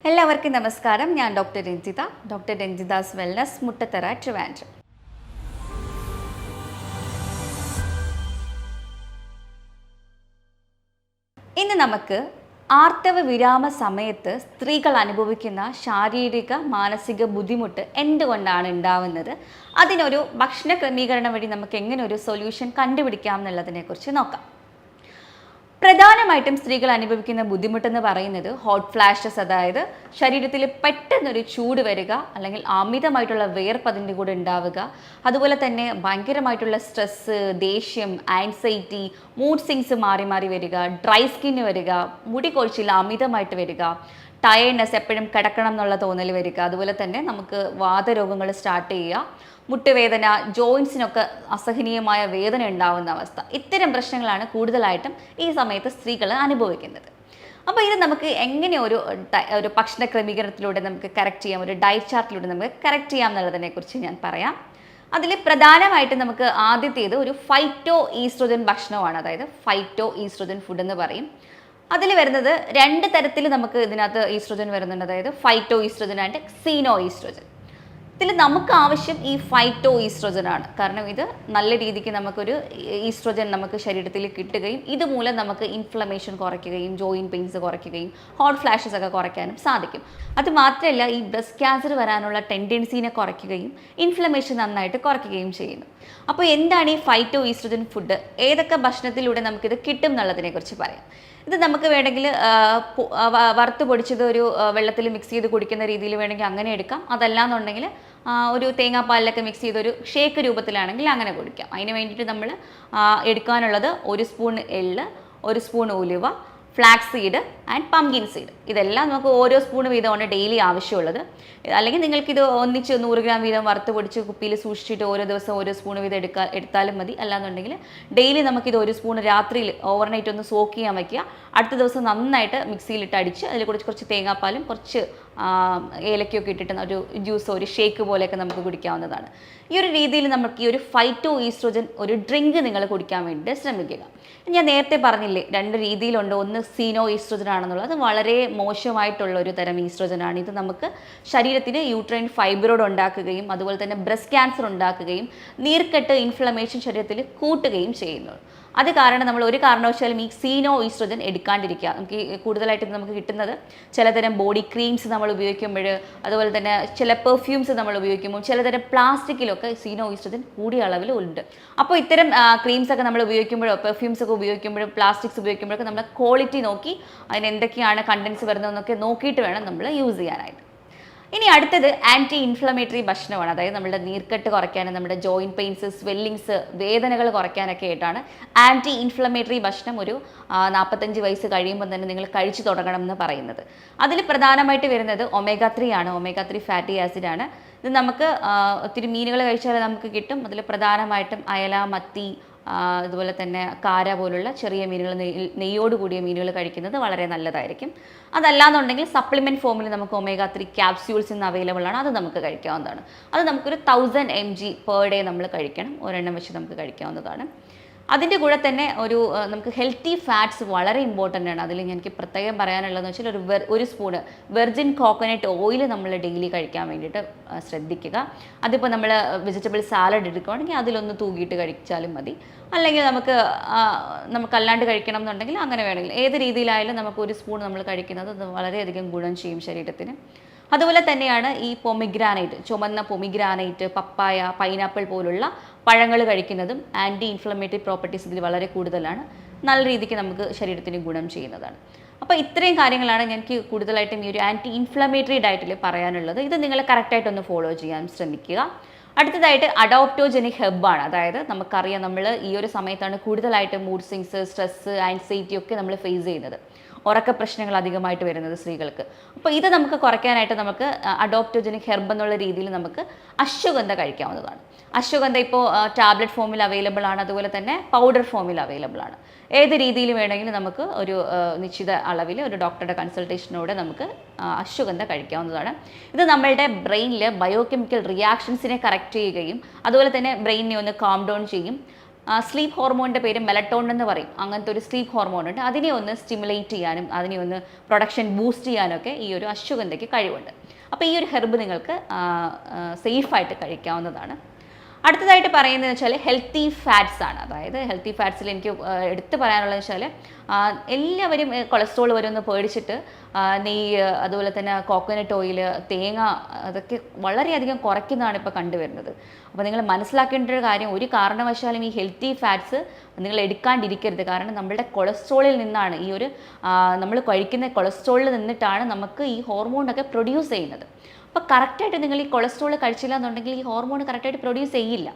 എല്ലാവർക്കും നമസ്കാരം. ഞാൻ doctor Ranjitha, doctor Ranjitha's wellness, Muttathara, Trivandrum. ഇന്ന് നമുക്ക് ആർത്തവ വിരാമ സമയത്ത് സ്ത്രീകൾ അനുഭവിക്കുന്ന ശാരീരിക മാനസിക ബുദ്ധിമുട്ട് എന്തുകൊണ്ടാണ് ഉണ്ടാവുന്നത്, അതിനൊരു ഭക്ഷണ ക്രമീകരണം വഴി നമുക്ക് എങ്ങനെ ഒരു സൊല്യൂഷൻ കണ്ടുപിടിക്കാം എന്നുള്ളതിനെക്കുറിച്ച് നോക്കാം. പ്രധാനമായിട്ടും സ്ത്രീകൾ അനുഭവിക്കുന്ന ബുദ്ധിമുട്ടെന്ന് പറയുന്നത് ഹോട്ട് ഫ്ലാഷസ്, അതായത് ശരീരത്തിൽ പെട്ടെന്നൊരു ചൂട് വരിക, അല്ലെങ്കിൽ അമിതമായിട്ടുള്ള വിയർപ്പ് അതിൻ്റെ കൂടെ ഉണ്ടാവുക, അതുപോലെ തന്നെ ഭയങ്കരമായിട്ടുള്ള സ്ട്രെസ്സ്, ദേഷ്യം, ആൻസൈറ്റി, മൂഡ് സ്വിങ്സ് മാറി മാറി വരിക, ഡ്രൈ സ്കിന്ന് വരിക, മുടി കൊഴിച്ചിൽ അമിതമായിട്ട് വരിക, ടയേർഡ്നെസ്, എപ്പോഴും കിടക്കണം എന്നുള്ള തോന്നൽ വരിക, അതുപോലെ തന്നെ നമുക്ക് വാതരോഗങ്ങൾ സ്റ്റാർട്ട് ചെയ്യുക, മുട്ടുവേദന, ജോയിൻസിനൊക്കെ അസഹനീയമായ വേദന ഉണ്ടാവുന്ന അവസ്ഥ. ഇത്തരം പ്രശ്നങ്ങളാണ് കൂടുതലായിട്ടും ഈ സമയത്ത് സ്ത്രീകൾ അനുഭവിക്കുന്നത്. അപ്പോൾ ഇത് നമുക്ക് എങ്ങനെ ഒരു ഭക്ഷണ ക്രമീകരണത്തിലൂടെ നമുക്ക് കറക്റ്റ് ചെയ്യാം, ഒരു ഡയറ്റ് ചാർട്ടിലൂടെ നമുക്ക് കറക്റ്റ് ചെയ്യാം എന്നുള്ളതിനെക്കുറിച്ച് ഞാൻ പറയാം. അതിൽ പ്രധാനമായിട്ടും നമുക്ക് ആദ്യത്തേത് ഒരു ഫൈറ്റോ ഈസ്ട്രോജൻ ഭക്ഷണമാണ്, അതായത് ഫൈറ്റോ ഈസ്ട്രോജൻ ഫുഡ് എന്ന് പറയും. അതിൽ വരുന്നത് രണ്ട് തരത്തിൽ നമുക്ക് ഇതിനകത്ത് ഈസ്ട്രോജൻ വരുന്നുണ്ട്, അതായത് ഫൈറ്റോ ഈസ്ട്രോജൻ ആൻഡ് സീനോ ഈസ്ട്രോജൻ. ഇതിൽ നമുക്ക് ആവശ്യം ഈ ഫൈറ്റോ ഈസ്ട്രോജൻ ആണ്. കാരണം ഇത് നല്ല രീതിക്ക് നമുക്കൊരു ഈസ്ട്രോജൻ നമുക്ക് ശരീരത്തിൽ കിട്ടുകയും ഇതുമൂലം നമുക്ക് ഇൻഫ്ലമേഷൻ കുറയ്ക്കുകയും ജോയിൻറ്റ് പെയിൻസ് കുറയ്ക്കുകയും ഹോട്ട് ഫ്ലാഷസ് ഒക്കെ കുറയ്ക്കാനും സാധിക്കും. അത് മാത്രമല്ല, ഈ ബ്രസ്റ്റ് ക്യാൻസർ വരാനുള്ള ടെൻഡൻസീനെ കുറയ്ക്കുകയും ഇൻഫ്ലമേഷൻ നന്നായിട്ട് കുറയ്ക്കുകയും ചെയ്യുന്നു. അപ്പോൾ എന്താണ് ഈ ഫൈറ്റോ ഈസ്ട്രോജൻ ഫുഡ്, ഏതൊക്കെ ഭക്ഷണത്തിലൂടെ നമുക്കിത് കിട്ടും എന്നുള്ളതിനെക്കുറിച്ച് പറയാം. ഇത് നമുക്ക് വേണമെങ്കിൽ വറുത്ത് പൊടിച്ചത് ഒരു വെള്ളത്തിൽ മിക്സ് ചെയ്ത് കുടിക്കുന്ന രീതിയിൽ വേണമെങ്കിൽ അങ്ങനെ എടുക്കാം. അതല്ലാന്നുണ്ടെങ്കിൽ ഒരു തേങ്ങാപ്പാലിലൊക്കെ മിക്സ് ചെയ്തൊരു ഷേക്ക് രൂപത്തിലാണെങ്കിൽ അങ്ങനെ കുടിക്കാം. അതിന് വേണ്ടിയിട്ട് നമ്മൾ എടുക്കാനുള്ളത് 1 സ്പൂൺ എള്ള്, 1 സ്പൂൺ ഉലുവ, flax seed and pumpkin seed. ഇതെല്ലാം നമുക്ക് ഓരോ സ്പൂൺ വീതമാണ് ഡെയിലി ആവശ്യമുള്ളത്. അല്ലെങ്കിൽ നിങ്ങൾക്കിത് ഒന്നിച്ച് 100 ഗ്രാം വീതം വറുത്ത് പൊടിച്ച് കുപ്പിയിൽ സൂക്ഷിച്ചിട്ട് ഓരോ ദിവസം ഓരോ സ്പൂൺ വീതം എടുത്താലും മതി. അല്ലാന്നുണ്ടെങ്കിൽ ഡെയിലി നമുക്കിത് 1 സ്പൂൺ രാത്രിയിൽ ഓവർനൈറ്റ് ഒന്ന് സോക്ക് ചെയ്യാൻ വയ്ക്കുക. അടുത്ത ദിവസം നന്നായിട്ട് മിക്സിയിലിട്ട് അടിച്ച് അതിൽ കുറച്ച് തേങ്ങാപ്പാലും കുറച്ച് ഏലക്കയൊക്കെ ഇട്ടിട്ട് ഒരു ജ്യൂസോ ഒരു ഷേക്ക് പോലെയൊക്കെ നമുക്ക് കുടിക്കാവുന്നതാണ്. ഈ ഒരു രീതിയിൽ നമുക്ക് ഈ ഒരു ഫൈറ്റോ ഈസ്ട്രോജൻ ഒരു ഡ്രിങ്ക് നിങ്ങൾ കുടിക്കാൻ വേണ്ടിയിട്ട് ശ്രമിക്കുക. ഞാൻ നേരത്തെ പറഞ്ഞില്ലേ, 2 രീതിയിലുണ്ട്. ഒന്ന് സീനോ ഈസ്ട്രോജൻ ആണെന്നുള്ളത്, അത് വളരെ മോശമായിട്ടുള്ള ഒരു തരം ഈസ്ട്രോജനാണ്. ഇത് നമുക്ക് ശരീരത്തിന് യൂട്രൈൻ ഫൈബ്രോയിഡ് ഉണ്ടാക്കുകയും അതുപോലെ തന്നെ ബ്രസ്റ്റ് ക്യാൻസർ ഉണ്ടാക്കുകയും നീർക്കെട്ട്, ഇൻഫ്ലമേഷൻ ശരീരത്തിൽ കൂട്ടുകയും ചെയ്യുന്നു. അത് കാരണം നമ്മൾ ഒരു കാരണവശാലും ഈ സീനോ ഈസ്ട്രോജൻ എടുക്കാണ്ടിരിക്കുക. നമുക്ക് കൂടുതലായിട്ട് നമുക്ക് കിട്ടുന്നത് ചിലതരം ബോഡി ക്രീംസ് നമ്മൾ ഉപയോഗിക്കുമ്പോൾ, അതുപോലെ തന്നെ ചില പെർഫ്യൂംസ് നമ്മൾ ഉപയോഗിക്കുമ്പോൾ, ചിലതരം പ്ലാസ്റ്റിക്കിലൊക്കെ സീനോ ഈസ്ട്രോജൻ കൂടിയ അളവിൽ ഉണ്ട്. അപ്പോൾ ഇത്തരം ക്രീംസ് ഒക്കെ നമ്മൾ ഉപയോഗിക്കുമ്പോഴോ പെർഫ്യൂംസ് ഒക്കെ ഉപയോഗിക്കുമ്പോഴും പ്ലാസ്റ്റിക്സ് ഉപയോഗിക്കുമ്പോഴൊക്കെ നമ്മൾ ക്വാളിറ്റി നോക്കി അതിന് എന്തൊക്കെയാണ് കണ്ടൻസ് വരുന്നതെന്നൊക്കെ നോക്കിയിട്ട് വേണം നമ്മൾ യൂസ് ചെയ്യാനായിട്ട്. ഇനി അടുത്തത് ആൻറ്റി ഇൻഫ്ലമേറ്ററി ഭക്ഷണമാണ്. അതായത് നമ്മുടെ നീർക്കെട്ട് കുറയ്ക്കാനും നമ്മുടെ ജോയിൻറ്റ് പെയിൻസ്, സ്വെല്ലിങ്സ്, വേദനകൾ കുറയ്ക്കാനൊക്കെ ആയിട്ടാണ് ആൻറ്റി ഇൻഫ്ലമേറ്ററി ഭക്ഷണം ഒരു 45 വയസ്സ് കഴിയുമ്പോൾ തന്നെ നിങ്ങൾ കഴിച്ചു തുടങ്ങണം എന്ന് പറയുന്നത്. അതിൽ പ്രധാനമായിട്ട് വരുന്നത് omega-3 ആണ്. omega-3 ഫാറ്റി ആസിഡ് ആണ്. ഇത് നമുക്ക് ഒത്തിരി മീനുകൾ കഴിച്ചാൽ നമുക്ക് കിട്ടും. അതിൽ പ്രധാനമായിട്ടും അയല, മത്തി, അതുപോലെ തന്നെ കാര പോലുള്ള ചെറിയ മീനുകൾ, നെയ്യോട് കൂടിയ മീനുകൾ കഴിക്കുന്നത് വളരെ നല്ലതായിരിക്കും. അതല്ലാന്നുണ്ടെങ്കിൽ സപ്ലിമെൻറ്റ് ഫോമിൽ നമുക്ക് omega-3 ക്യാപ്സ്യൂൾസ് ഇന്ന് അവൈലബിൾ ആണ്. അത് നമുക്ക് കഴിക്കാവുന്നതാണ്. അത് നമുക്കൊരു 1000 mg പെർ ഡേ നമ്മൾ കഴിക്കണം. ഒരെണ്ണം വെച്ച് നമുക്ക് കഴിക്കാവുന്നതാണ്. അതിൻ്റെ കൂടെ തന്നെ നമുക്ക് ഹെൽത്തി ഫാറ്റ്സ് വളരെ ഇമ്പോർട്ടൻ്റ് ആണ്. അതിൽ എനിക്ക് പ്രത്യേകം പറയാനുള്ളതെന്ന് വെച്ചാൽ ഒരു സ്പൂണ് വെർജിൻ കോക്കനട്ട് ഓയിൽ നമ്മൾ ഡെയിലി കഴിക്കാൻ വേണ്ടിയിട്ട് ശ്രദ്ധിക്കുക. അതിപ്പോൾ നമ്മൾ വെജിറ്റബിൾ സാലഡ് എടുക്കുകയാണെങ്കിൽ അതിലൊന്ന് തൂക്കിയിട്ട് കഴിച്ചാലും മതി. അല്ലെങ്കിൽ നമുക്കല്ലാണ്ട് കഴിക്കണം എന്നുണ്ടെങ്കിൽ അങ്ങനെ വേണമെങ്കിൽ ഏത് രീതിയിലായാലും നമുക്ക് 1 സ്പൂൺ നമ്മൾ കഴിക്കുന്നത് അത് വളരെയധികം ഗുണം ചെയ്യും ശരീരത്തിന്. അതുപോലെ തന്നെയാണ് ഈ പൊമിഗ്രാനൈറ്റ്, ചുമന്ന പൊമിഗ്രാനൈറ്റ്, പപ്പായ, പൈനാപ്പിൾ പോലുള്ള പഴങ്ങൾ കഴിക്കുന്നതും ആൻറ്റി ഇൻഫ്ലമേറ്ററി പ്രോപ്പർട്ടീസ് ഇതിൽ വളരെ കൂടുതലാണ്. നല്ല രീതിക്ക് നമുക്ക് ശരീരത്തിന് ഗുണം ചെയ്യുന്നതാണ്. അപ്പോൾ ഇത്രയും കാര്യങ്ങളാണ് എനിക്ക് കൂടുതലായിട്ടും ഈ ഒരു ആൻറ്റി ഇൻഫ്ലമേറ്ററി ഡയറ്റിൽ പറയാനുള്ളത്. ഇത് നിങ്ങൾ കറക്റ്റായിട്ടൊന്ന് ഫോളോ ചെയ്യാൻ ശ്രമിക്കുക. അടുത്തതായിട്ട് അഡോപ്റ്റോജനിക് ഹെർബാണ്. അതായത് നമുക്കറിയാം, നമ്മൾ ഈ ഒരു സമയത്താണ് കൂടുതലായിട്ട് മൂഡ് സ്വിങ്സ്, സ്ട്രെസ്സ്, ആൻസൈറ്റി ഒക്കെ നമ്മൾ ഫേസ് ചെയ്യുന്നത്. ഉറക്ക പ്രശ്നങ്ങൾ അധികമായിട്ട് വരുന്നത് സ്ത്രീകൾക്ക്. അപ്പോൾ ഇത് നമുക്ക് കുറയ്ക്കാനായിട്ട് നമുക്ക് അഡോപ്റ്റോജനിക് ഹെർബ് എന്നുള്ള രീതിയിൽ നമുക്ക് അശ്വഗന്ധ കഴിക്കാവുന്നതാണ്. അശ്വഗന്ധ ഇപ്പോൾ ടാബ്ലറ്റ് ഫോമിൽ അവൈലബിൾ ആണ്, അതുപോലെ തന്നെ പൗഡർ ഫോമിൽ അവൈലബിൾ ആണ്. ഏത് രീതിയിൽ വേണമെങ്കിലും നമുക്ക് ഒരു നിശ്ചിത അളവിൽ ഒരു ഡോക്ടറുടെ കൺസൾട്ടേഷനോടെ നമുക്ക് അശ്വഗന്ധ കഴിക്കാവുന്നതാണ്. ഇത് നമ്മളുടെ ബ്രെയിനിൽ ബയോകെമിക്കൽ റിയാക്ഷൻസിനെ കറക്റ്റ് ചെയ്യുകയും അതുപോലെ തന്നെ ബ്രെയിനിനെ ഒന്ന് കാം ഡൗൺ ചെയ്യും. സ്ലീപ്പ് ഹോർമോണിൻ്റെ പേര് മെലറ്റോണിൻ എന്ന് പറയും. അങ്ങനത്തെ ഒരു സ്ലീപ്പ് ഹോർമോൺ ഉണ്ട്. അതിനെ ഒന്ന് സ്റ്റിമുലേറ്റ് ചെയ്യാനും അതിനെ ഒന്ന് പ്രൊഡക്ഷൻ ബൂസ്റ്റ് ചെയ്യാനൊക്കെ ഈ ഒരു അശ്വഗന്ധയ്ക്ക് കഴിവുണ്ട്. അപ്പോൾ ഈ ഒരു ഹെർബ് നിങ്ങൾക്ക് സേഫായിട്ട് കഴിക്കാവുന്നതാണ്. അടുത്തതായിട്ട് പറയുന്നത് വെച്ചാൽ ഹെൽത്തി ഫാറ്റ്സ് ആണ്. അതായത് ഹെൽത്തി ഫാറ്റ്സിൽ എനിക്ക് എടുത്തു പറയാനുള്ളത് വെച്ചാൽ എല്ലാവരും കൊളസ്ട്രോൾ വരുമെന്ന് പേടിച്ചിട്ട് നെയ്യ്, അതുപോലെ തന്നെ കോക്കനട്ട് ഓയിൽ, തേങ്ങ, അതൊക്കെ വളരെയധികം കുറയ്ക്കുന്നതാണ് ഇപ്പോൾ കണ്ടുവരുന്നത്. അപ്പോൾ നിങ്ങൾ മനസ്സിലാക്കേണ്ട ഒരു കാര്യം, ഒരു കാരണവശാലും ഈ ഹെൽത്തി ഫാറ്റ്സ് നിങ്ങൾ എടുക്കാണ്ടിരിക്കരുത്. കാരണം നമ്മുടെ കൊളസ്ട്രോളിൽ നിന്നാണ് ഈ ഒരു നമ്മൾ കഴിക്കുന്ന കൊളസ്ട്രോളിൽ നിന്നിട്ടാണ് നമുക്ക് ഈ ഹോർമോണൊക്കെ പ്രൊഡ്യൂസ് ചെയ്യുന്നത്. അപ്പോൾ കറക്റ്റായിട്ട് നിങ്ങൾ ഈ കൊളസ്ട്രോൾ കഴിച്ചില്ല എന്നുണ്ടെങ്കിൽ ഈ ഹോർമോൺ കറക്റ്റായിട്ട് പ്രൊഡ്യൂസ് ചെയ്യില്ല.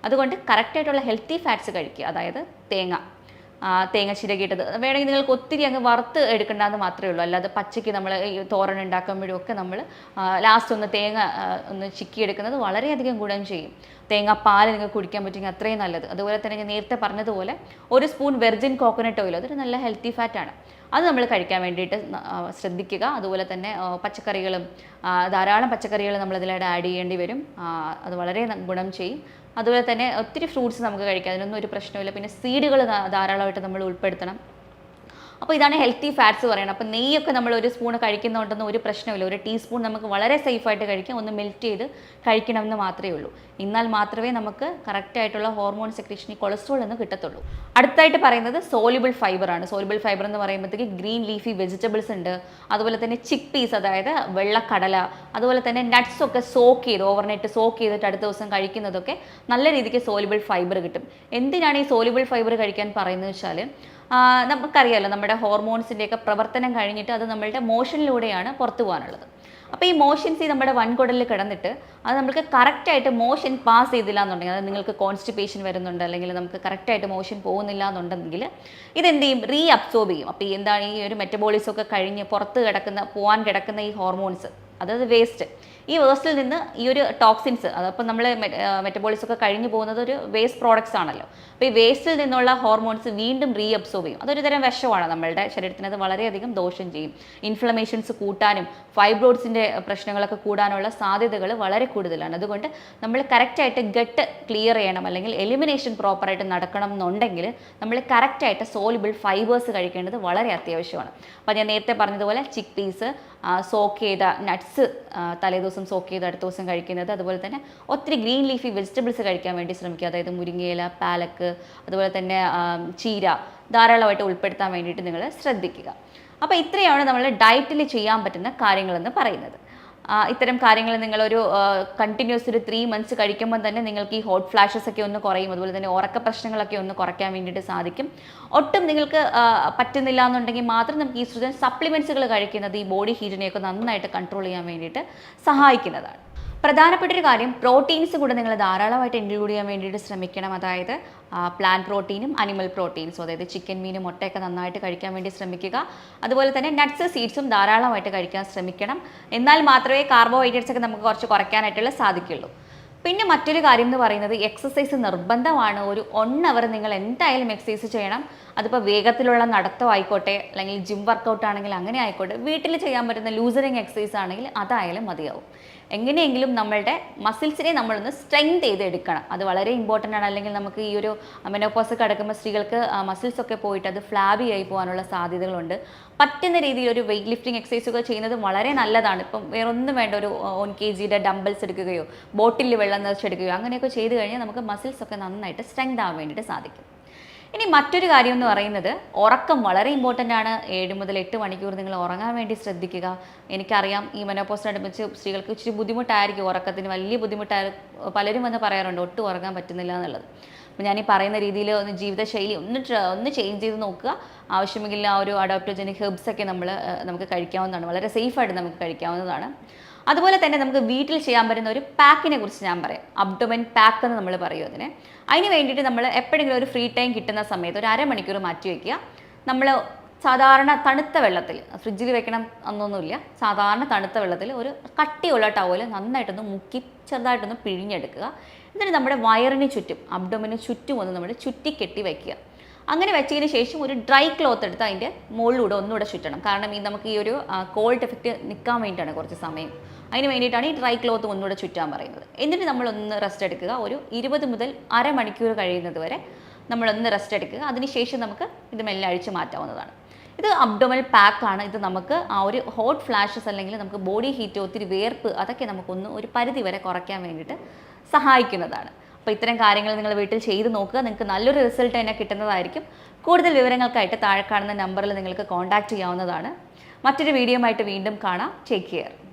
അതുകൊണ്ട് കറക്റ്റായിട്ടുള്ള ഹെൽത്തി ഫാറ്റ്സ് കഴിക്കുക. അതായത് തേങ്ങ ചിരകിയിട്ടത് വേണമെങ്കിൽ നിങ്ങൾക്ക് ഒത്തിരി അങ്ങ് വറുത്ത് എടുക്കേണ്ടതെന്ന് മാത്രമേ ഉള്ളൂ. അല്ലാതെ പച്ചയ്ക്ക് നമ്മൾ ഈ തോരൻ ഉണ്ടാക്കുമ്പോഴും ഒക്കെ നമ്മൾ ലാസ്റ്റ് ഒന്ന് തേങ്ങ ഒന്ന് ചിക്കിയെടുക്കുന്നത് വളരെയധികം ഗുണം ചെയ്യും. തേങ്ങാപ്പാൽ നിങ്ങൾക്ക് കുടിക്കാൻ പറ്റുമെങ്കിൽ അത്രയും നല്ലത്. അതുപോലെ തന്നെ ഞാൻ നേരത്തെ പറഞ്ഞതുപോലെ ഒരു സ്പൂൺ വെർജിൻ കോക്കനട്ട് ഓയിൽ, അതൊരു നല്ല ഹെൽത്തി ഫാറ്റാണ്. അത് നമ്മൾ കഴിക്കാൻ വേണ്ടിയിട്ട് ശ്രദ്ധിക്കുക. അതുപോലെ തന്നെ പച്ചക്കറികളും ധാരാളം പച്ചക്കറികൾ നമ്മളതിലൂടെ ആഡ് ചെയ്യേണ്ടി വരും. അത് വളരെ ഗുണം ചെയ്യും. അതുപോലെ തന്നെ ഒത്തിരി ഫ്രൂട്ട്സ് നമുക്ക് കഴിക്കാം, അതിനൊന്നും ഒരു പ്രശ്നമില്ല. പിന്നെ സീഡുകൾ ധാരാളമായിട്ട് നമ്മൾ ഉൾപ്പെടുത്തണം. അപ്പോൾ ഇതാണ് ഹെൽത്തി ഫാറ്റ്സ് പറയുന്നത്. അപ്പോൾ നെയ്യൊക്കെ നമ്മൾ ഒരു സ്പൂൺ കഴിക്കുന്നതുകൊണ്ടൊന്നും ഒരു പ്രശ്നമില്ല. ഒരു ടീസ്പൂൺ നമുക്ക് വളരെ സേഫായിട്ട് കഴിക്കാം. ഒന്ന് മെൽറ്റ് ചെയ്ത് കഴിക്കണമെന്ന് മാത്രമേ ഉള്ളൂ. എന്നാൽ മാത്രമേ നമുക്ക് കറക്റ്റായിട്ടുള്ള ഹോർമോൺ സെക്രീഷൻ, ഈ കൊളസ്ട്രോൾ എന്ന് കിട്ടത്തുള്ളൂ. അടുത്തായിട്ട് പറയുന്നത് സോല്യൂബിൾ ഫൈബർ ആണ്. സോല്യൂബിൾ ഫൈബർ എന്ന് പറയുമ്പോഴത്തേക്ക് ഗ്രീൻ ലീഫി വെജിറ്റബിൾസ് ഉണ്ട്. അതുപോലെ തന്നെ ചിക്ക് പീസ്, അതായത് വെള്ളക്കടല, അതുപോലെ തന്നെ നട്ട്സ് ഒക്കെ സോക്ക് ചെയ്ത് ഓവർനൈറ്റ് സോക്ക് ചെയ്തിട്ട് അടുത്ത ദിവസം കഴിക്കുന്നതൊക്കെ നല്ല രീതിക്ക് സോല്യൂബിൾ ഫൈബർ കിട്ടും. എന്തിനാണ് ഈ സോല്യൂബിൾ ഫൈബർ കഴിക്കാൻ പറയുന്നത് വെച്ചാൽ, നമുക്കറിയാമല്ലോ നമ്മുടെ ഹോർമോൺസിൻ്റെയൊക്കെ പ്രവർത്തനം കഴിഞ്ഞിട്ട് അത് നമ്മളുടെ മോഷനിലൂടെയാണ് പുറത്തു പോകാനുള്ളത്. അപ്പോൾ ഈ മോഷൻസ് ഈ നമ്മുടെ വൻകുടലിൽ കിടന്നിട്ട് അത് നമുക്ക് കറക്റ്റായിട്ട് മോഷൻ പാസ് ചെയ്തില്ല എന്നുണ്ടെങ്കിൽ, അതായത് നിങ്ങൾക്ക് കോൺസ്റ്റിപ്പേഷൻ വരുന്നുണ്ട്, അല്ലെങ്കിൽ നമുക്ക് കറക്റ്റായിട്ട് മോഷൻ പോകുന്നില്ല എന്നുണ്ടെങ്കിൽ ഇതെന്ത് ചെയ്യും, റീ അബ്സോർബ് ചെയ്യും. അപ്പോൾ എന്താണ് ഈ ഒരു മെറ്റബോളിസം ഒക്കെ കഴിഞ്ഞ് പുറത്ത് പോകാൻ കിടക്കുന്ന ഈ ഹോർമോൺസ്, അതായത് വേസ്റ്റ്, ഈ വേസ്റ്റിൽ നിന്ന് ഈ ഒരു ടോക്സിൻസ്, അതപ്പോൾ നമ്മൾ മെറ്റബോളിസം ഒക്കെ കഴിഞ്ഞു പോകുന്നത് ഒരു വേസ്റ്റ് പ്രോഡക്ട്സ് ആണല്ലോ. അപ്പോൾ ഈ വേസ്റ്റിൽ നിന്നുള്ള ഹോർമോൺസ് വീണ്ടും റീ അബ്സോർബ് ചെയ്യും. അതൊരു തരം വിഷമാണ് നമ്മളുടെ ശരീരത്തിന്. അത് വളരെയധികം ദോഷം ചെയ്യും. ഇൻഫ്ലമേഷൻസ് കൂട്ടാനും ഫൈബ്രോയിഡ്സിൻ്റെ പ്രശ്നങ്ങളൊക്കെ കൂടാനുള്ള സാധ്യതകൾ വളരെ കൂടുതലാണ്. അതുകൊണ്ട് നമ്മൾ കറക്റ്റായിട്ട് ഗട്ട് ക്ലിയർ ചെയ്യണം, അല്ലെങ്കിൽ എലിമിനേഷൻ പ്രോപ്പറായിട്ട് നടക്കണം എന്നുണ്ടെങ്കിൽ നമ്മൾ കറക്റ്റായിട്ട് സോലുബിൾ ഫൈബേഴ്സ് കഴിക്കേണ്ടത് വളരെ അത്യാവശ്യമാണ്. അപ്പോൾ ഞാൻ നേരത്തെ പറഞ്ഞതുപോലെ ചിക്ക് പീസ്, സോക്ക് ചെയ്ത നട്ട്സ് തലേദിവസം സോക്ക് ചെയ്ത് അടുത്ത ദിവസം കഴിക്കുന്നത്, അതുപോലെ തന്നെ ഒത്തിരി ഗ്രീൻ ലീഫി വെജിറ്റബിൾസ് കഴിക്കാൻ വേണ്ടി ശ്രമിക്കുക. അതായത് മുരിങ്ങയില, പാലക്ക്, അതുപോലെ തന്നെ ചീര ധാരാളമായിട്ട് ഉൾപ്പെടുത്താൻ വേണ്ടിയിട്ട് നിങ്ങൾ ശ്രദ്ധിക്കുക. അപ്പോൾ ഇത്രയാണ് നമ്മൾ ഡയറ്റിൽ ചെയ്യാൻ പറ്റുന്ന കാര്യങ്ങളെന്ന് പറയുന്നത്. ഇത്തരം കാര്യങ്ങൾ നിങ്ങളൊരു കണ്ടിന്യൂസ് ഒരു 3 months കഴിക്കുമ്പോൾ തന്നെ നിങ്ങൾക്ക് ഈ ഹോട്ട് ഫ്ലാഷസ് ഒക്കെ ഒന്ന് കുറയും. അതുപോലെ തന്നെ ഉറക്ക പ്രശ്നങ്ങളൊക്കെ ഒന്ന് കുറയ്ക്കാൻ വേണ്ടിയിട്ട് സാധിക്കും. ഒട്ടും നിങ്ങൾക്ക് പറ്റുന്നില്ല എന്നുണ്ടെങ്കിൽ മാത്രം നമുക്ക് ഈസ്ട്രോജൻ സപ്ലിമെൻറ്റ്സുകൾ കഴിക്കുന്നത് ഈ ബോഡി ഹീറ്റിനെയൊക്കെ നന്നായിട്ട് കൺട്രോൾ ചെയ്യാൻ വേണ്ടിയിട്ട് സഹായിക്കുന്നതാണ്. പ്രധാനപ്പെട്ടൊരു കാര്യം, പ്രോട്ടീൻസ് കൂടെ നിങ്ങൾ ധാരാളമായിട്ട് ഇൻക്ലൂഡ് ചെയ്യാൻ വേണ്ടിയിട്ട് ശ്രമിക്കണം. അതായത് പ്ലാന്റ് പ്രോട്ടീനും അനിമൽ പ്രോട്ടീൻസും, അതായത് ചിക്കൻ, മീനും, മുട്ടയൊക്കെ നന്നായിട്ട് കഴിക്കാൻ വേണ്ടി ശ്രമിക്കുക. അതുപോലെ തന്നെ നട്ട്സ്, സീഡ്സും ധാരാളമായിട്ട് കഴിക്കാൻ ശ്രമിക്കണം. എന്നാൽ മാത്രമേ കാർബോഹൈഡ്രേറ്റ്സ് ഒക്കെ നമുക്ക് കുറച്ച് കുറയ്ക്കാനായിട്ടുള്ള സാധിക്കുള്ളൂ. പിന്നെ മറ്റൊരു കാര്യം എന്ന് പറയുന്നത്, എക്സസൈസ് നിർബന്ധമാണ്. ഒരു 1 hour നിങ്ങൾ എന്തായാലും എക്സസൈസ് ചെയ്യണം. അതിപ്പോൾ വേഗത്തിലുള്ള നടത്തം ആയിക്കോട്ടെ, അല്ലെങ്കിൽ ജിം വർക്കൗട്ട് ആണെങ്കിൽ അങ്ങനെ ആയിക്കോട്ടെ, വീട്ടിൽ ചെയ്യാൻ പറ്റുന്ന ലൂസറിങ് എക്സസൈസ് ആണെങ്കിൽ അതായാലും മതിയാവും. എങ്ങനെയെങ്കിലും നമ്മളുടെ മസിൽസിനെ നമ്മളൊന്ന് സ്ട്രെങ്ത് ചെയ്ത് എടുക്കണം. അത് വളരെ ഇമ്പോർട്ടൻ്റ് ആണ്. അല്ലെങ്കിൽ നമുക്ക് ഈ ഒരു മെനോപോസ് കിടക്കുമ്പോൾ സ്ത്രീകൾക്ക് മസിൽസ് ഒക്കെ പോയിട്ട് അത് ഫ്ലാബി ആയി പോകാനുള്ള സാധ്യതകളുണ്ട്. പറ്റുന്ന രീതിയിൽ ഒരു വെയിറ്റ് ലിഫ്റ്റിംഗ് എക്സസൈസുകൾ ചെയ്യുന്നത് വളരെ നല്ലതാണ്. ഇപ്പം വേറൊന്നും വേണ്ട, ഒരു 1 kg ഡംബിൾസ് എടുക്കുകയോ ബോട്ടിൽ വെള്ളം നിറച്ചെടുക്കുകയോ അങ്ങനെയൊക്കെ ചെയ്ത് കഴിഞ്ഞാൽ നമുക്ക് മസിൽസ് ഒക്കെ നന്നായിട്ട് സ്ട്രെങ്ത് ആവാൻ വേണ്ടിയിട്ട് സാധിക്കും. ഇനി മറ്റൊരു കാര്യം എന്ന് പറയുന്നത്, ഉറക്കം വളരെ ഇമ്പോർട്ടൻ്റ് ആണ്. 7 മുതൽ 8 മണിക്കൂർ നിങ്ങൾ ഉറങ്ങാൻ വേണ്ടി ശ്രദ്ധിക്കുക. എനിക്കറിയാം ഈ മെനോപോസിനടുപ്പിച്ച് സ്ത്രീകൾക്ക് ഇച്ചിരി ബുദ്ധിമുട്ടായിരിക്കും, ഉറക്കത്തിന് വലിയ ബുദ്ധിമുട്ടായിരിക്കും. പലരും വന്ന് പറയാറുണ്ട് ഒട്ടും ഉറങ്ങാൻ പറ്റുന്നില്ല എന്നുള്ളത്. അപ്പോൾ ഞാൻ ഈ പറയുന്ന രീതിയിൽ ഒന്ന് ജീവിതശൈലി ഒന്ന് ചേഞ്ച് ചെയ്ത് നോക്കുക. ആവശ്യമെങ്കിൽ ആ ഒരു അഡോപ്റ്റോജനിക് ഹെർബ്സ് ഒക്കെ നമുക്ക് കഴിക്കാവുന്നതാണ്. വളരെ സേഫായിട്ട് നമുക്ക് കഴിക്കാവുന്നതാണ്. അതുപോലെ തന്നെ നമുക്ക് വീട്ടിൽ ചെയ്യാൻ പറ്റുന്ന ഒരു പാക്കിനെ കുറിച്ച് ഞാൻ പറയാം. അബ്ഡോമൻ പാക്ക് എന്ന് നമ്മൾ പറയും അതിന്. അതിന് വേണ്ടിയിട്ട് നമ്മൾ എപ്പോഴെങ്കിലും ഒരു ഫ്രീ ടൈം കിട്ടുന്ന സമയത്ത് ഒരു 1/2 മണിക്കൂർ മാറ്റി വയ്ക്കുക. നമ്മൾ സാധാരണ തണുത്ത വെള്ളത്തിൽ, ഫ്രിഡ്ജിൽ വെക്കണം എന്നൊന്നുമില്ല, സാധാരണ തണുത്ത വെള്ളത്തിൽ ഒരു കട്ടിയുള്ള ടവല് നന്നായിട്ടൊന്ന് മുക്കി ചെറുതായിട്ടൊന്ന് പിഴിഞ്ഞെടുക്കുക. എന്നിട്ട് നമ്മുടെ വയറിന് ചുറ്റും, അബ്ഡോമിന് ചുറ്റും ഒന്ന് നമ്മൾ ചുറ്റിക്കെട്ടി വയ്ക്കുക. അങ്ങനെ വെച്ചതിന് ശേഷം ഒരു ഡ്രൈ ക്ലോത്ത് എടുത്ത് അതിൻ്റെ മുകളിലൂടെ ഒന്നുകൂടെ ചുറ്റണം. കാരണം നമുക്ക് ഈ ഒരു കോൾഡ് എഫക്റ്റ് നിൽക്കാൻ വേണ്ടിയിട്ടാണ് കുറച്ച് സമയം. അതിന് വേണ്ടിയിട്ടാണ് ഈ ഡ്രൈ ക്ലോത്ത് ഒന്നുകൂടെ ചുറ്റാൻ പറയുന്നത്. എന്നിട്ട് നമ്മളൊന്ന് റെസ്റ്റ് എടുക്കുക. ഒരു 20 മുതൽ 1/2 മണിക്കൂർ കഴിയുന്നത് വരെ നമ്മളൊന്ന് റെസ്റ്റ് എടുക്കുക. അതിനുശേഷം നമുക്ക് ഇത് മെല്ലെ അഴിച്ച് മാറ്റാവുന്നതാണ്. ഇത് അബ്ഡോമിനൽ പാക്കാണ്. ഇത് നമുക്ക് ആ ഒരു ഹോട്ട് ഫ്ലാഷസ് അല്ലെങ്കിൽ നമുക്ക് ബോഡി ഹീറ്റ്, ഒത്തിരി വേർപ്പ്, അതൊക്കെ നമുക്കൊന്ന് ഒരു പരിധി വരെ കുറയ്ക്കാൻ വേണ്ടിയിട്ട് സഹായിക്കുന്നതാണ്. അപ്പോൾ ഇത്തരം കാര്യങ്ങൾ നിങ്ങൾ വീട്ടിൽ ചെയ്ത് നോക്കുക. നിങ്ങൾക്ക് നല്ലൊരു റിസൾട്ട് തന്നെ കിട്ടുന്നതായിരിക്കും. കൂടുതൽ വിവരങ്ങൾക്കായിട്ട് താഴെ കാണുന്ന നമ്പറിൽ നിങ്ങൾക്ക് കോൺടാക്റ്റ് ചെയ്യാവുന്നതാണ്. മറ്റൊരു വീഡിയോ ആയിട്ട് വീണ്ടും കാണാം. Take care.